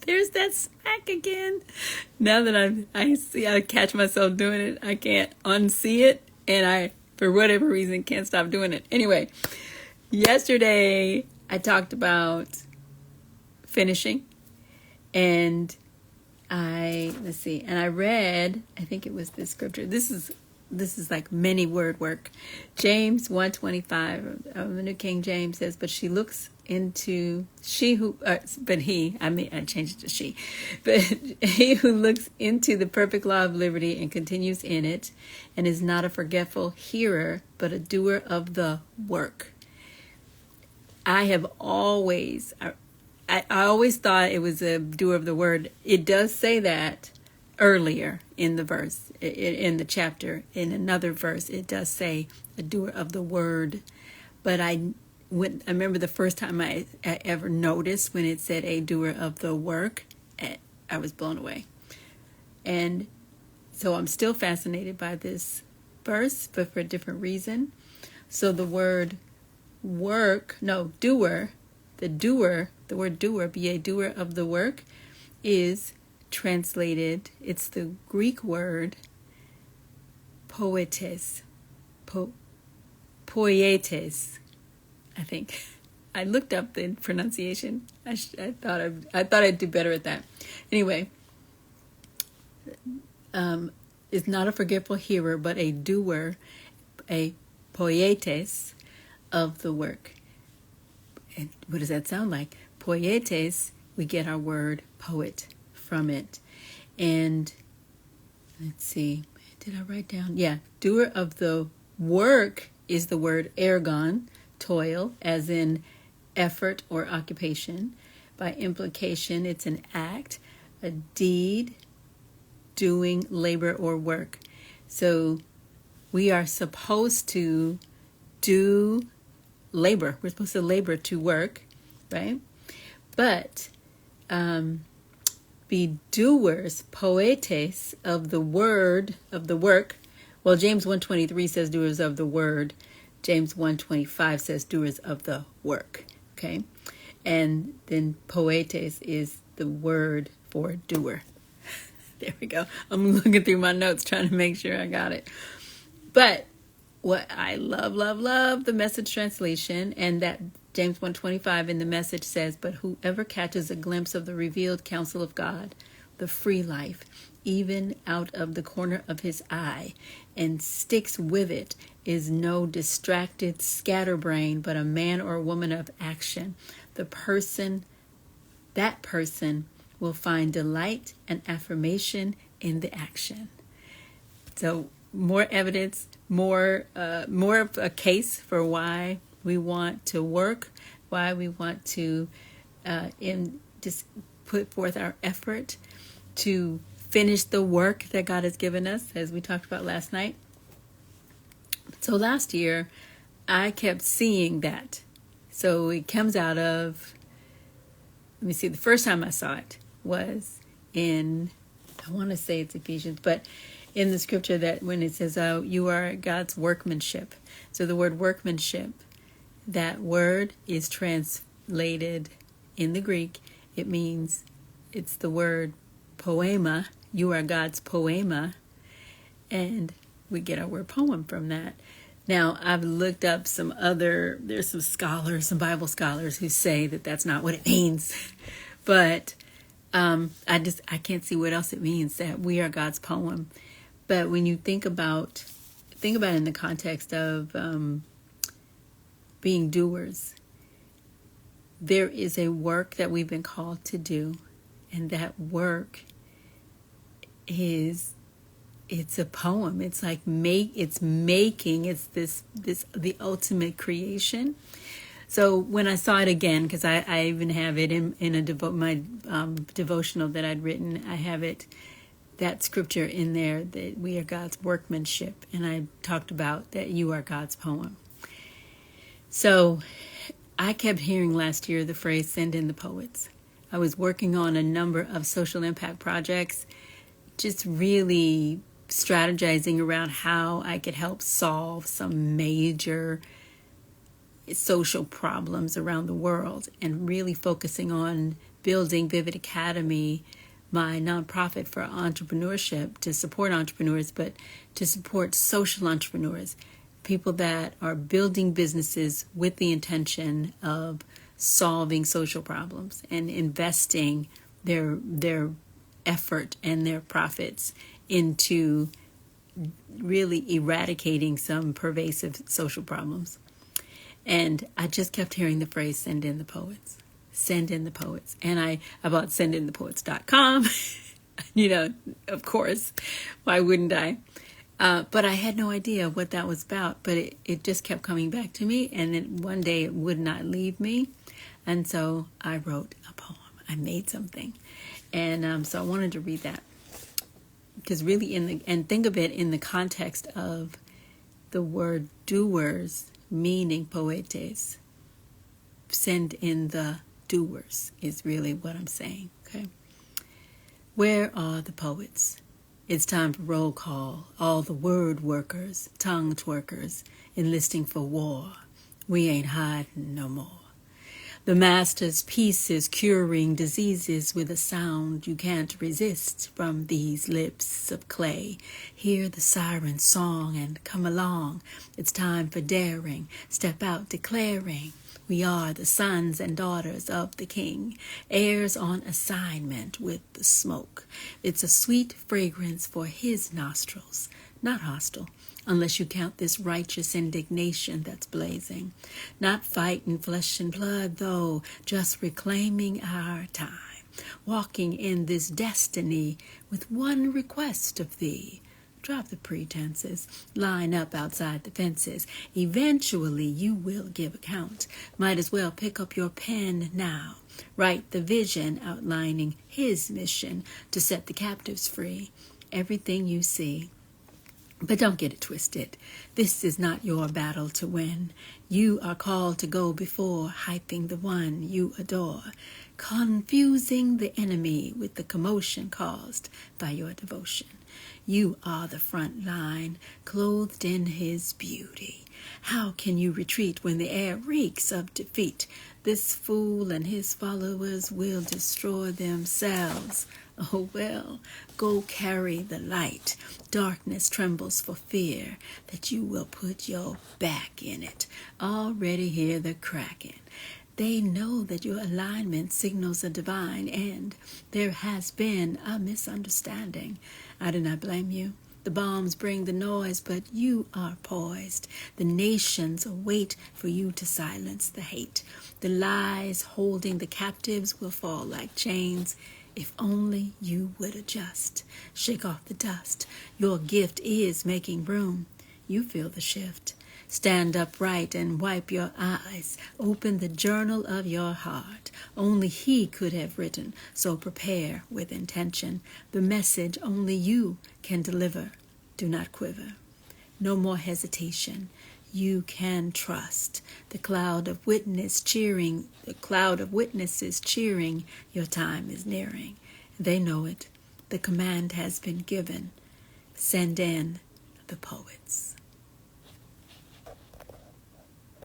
There's that smack again. Now that I catch myself doing it, I can't unsee it, and I, for whatever reason, can't stop doing it. Anyway, yesterday I talked about finishing, and I read, I think it was this scripture. This is like many word work. James 1:25 of the New King James says, but he, I changed it to she, but he who looks into the perfect law of liberty and continues in it, and is not a forgetful hearer, but a doer of the work. I always thought it was a doer of the word. It does say that earlier in the verse, in the chapter. In another verse, it does say a doer of the word. But I remember the first time I ever noticed when it said a doer of the work, I was blown away. And so I'm still fascinated by this verse, but for a different reason. So the word doer, the word doer, be a doer of the work, is translated, it's the Greek word poietes, poietes, I think. I looked up the pronunciation. I thought I'd do better at that. Anyway, is not a forgetful hearer, but a doer, a poietes of the work. And what does that sound like? Poietes, we get our word poet from it. And let's see, did I write down? Yeah, doer of the work is the word ergon, toil, as in effort or occupation. By implication, it's an act, a deed, doing labor or work. So we are supposed to do labor. We're supposed to labor to work, right? But be doers, poietes of the word, of the work. Well, James 1:23 says doers of the word. James 1:25 says doers of the work. Okay, and then poietes is the word for doer. There we go. I'm looking through my notes trying to make sure I got it. But what I love the Message translation, and that James 1:25 in the Message says, but whoever catches a glimpse of the revealed counsel of God, the free life, even out of the corner of his eye, and sticks with it, is no distracted scatterbrained, but a man or a woman of action. That person will find delight and affirmation in the action. So more evidence, more of a case for why we want to work, why we want to just put forth our effort to finish the work that God has given us, as we talked about last night. So last year, I kept seeing that. So it comes out of, let me see, the first time I saw it was in, I want to say it's Ephesians, but in the scripture that when it says, you are God's workmanship. So the word workmanship, that word is translated in the Greek. It means, it's the word poema. You are God's poema. And we get our word poem from that. Now, I've looked up there's some scholars, some Bible scholars who say that that's not what it means. But I can't see what else it means, that we are God's poem. But when you think about it in the context of being doers, there is a work that we've been called to do, and that work it's a poem. It's like it's the ultimate creation. So when I saw it again, because I even have it in my devotional that I'd written, I have it, that scripture in there, that we are God's workmanship, and I talked about that you are God's poem. So I kept hearing last year the phrase, send in the poets. I was working on a number of social impact projects, just really strategizing around how I could help solve some major social problems around the world, and really focusing on building V.I.V.I.D Academy, my nonprofit for entrepreneurship, to support entrepreneurs, but to support social entrepreneurs, people that are building businesses with the intention of solving social problems and investing their effort and their profits into really eradicating some pervasive social problems. And I just kept hearing the phrase, send in the poets. Send in the poets. And I bought sendinthepoets.com. Of course, why wouldn't I? But I had no idea what that was about. But it just kept coming back to me. And then one day it would not leave me. And so I wrote a poem. I made something. And so I wanted to read that. Because really, and think of it in the context of the word doers, meaning poietes. Send in the doers is really what I'm saying, okay? Where are the poets? It's time for roll call. All the word workers, tongue twerkers, enlisting for war. We ain't hiding no more. The master's piece is curing diseases with a sound you can't resist from these lips of clay. Hear the siren song and come along. It's time for daring. Step out declaring. We are the sons and daughters of the King, heirs on assignment with the smoke. It's a sweet fragrance for his nostrils, not hostile, unless you count this righteous indignation that's blazing. Not fighting flesh and blood, though, just reclaiming our time, walking in this destiny with one request of thee. Drop the pretenses, line up outside the fences. Eventually you will give account. Might as well pick up your pen now. Write the vision outlining his mission to set the captives free. Everything you see. But don't get it twisted. This is not your battle to win. You are called to go before, hyping the one you adore, confusing the enemy with the commotion caused by your devotion. You are the front line, clothed in his beauty. How can you retreat when the air reeks of defeat? This fool and his followers will destroy themselves. Oh well, go carry the light. Darkness trembles for fear that you will put your back in it. Already hear the cracking. They know that your alignment signals a divine end. There has been a misunderstanding. I do not blame you. The bombs bring the noise, but you are poised. The nations await for you to silence the hate. The lies holding the captives will fall like chains. If only you would adjust. Shake off the dust. Your gift is making room. You feel the shift. Stand upright and wipe your eyes. Open the journal of your heart. Only he could have written, so prepare with intention. The message only you can deliver. Do not quiver. No more hesitation. You can trust. The cloud of witnesses cheering. Your time is nearing. They know it. The command has been given. Send in the poets.